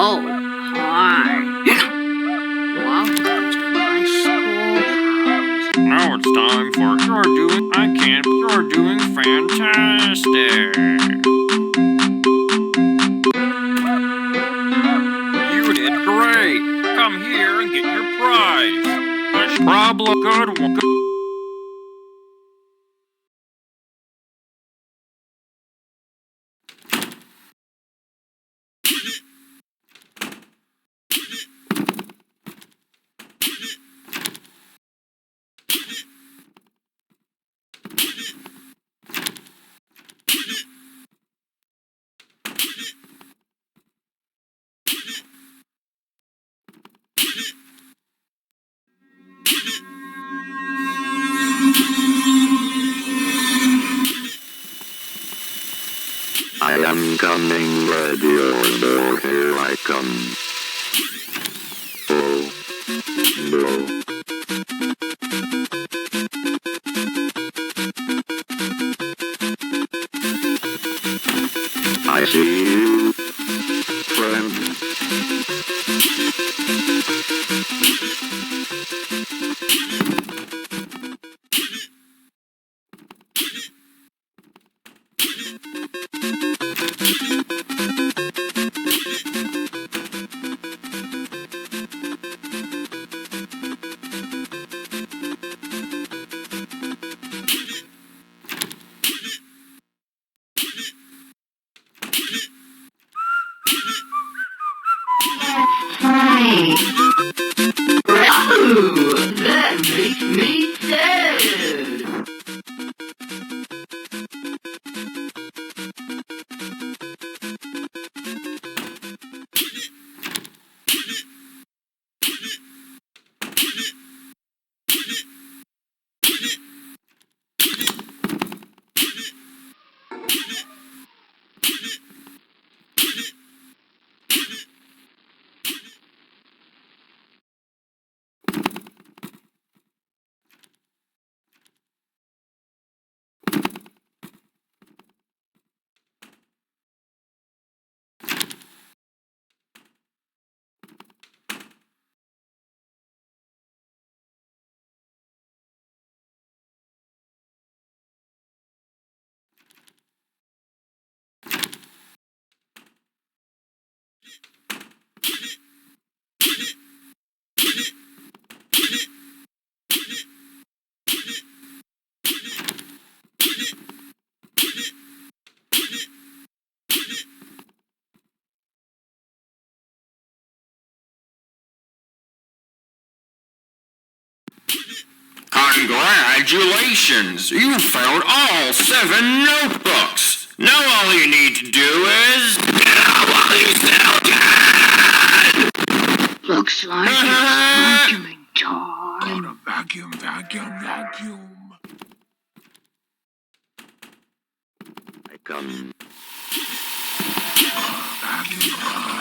Oh, hi. Welcome to my schoolhouse. Now it's time for you're doing fantastic. You did great. Come here and get your prize. Problem, good one. I am coming, ready or no, here I come. Oh, no. I see you, friend. Hi. Oh, that makes me sad. Congratulations! You found all 7 notebooks! Now all you need to do is get out while you still can! Looks like it's vacuuming time. Gotta vacuum, vacuum, vacuum. I come. Vacuum.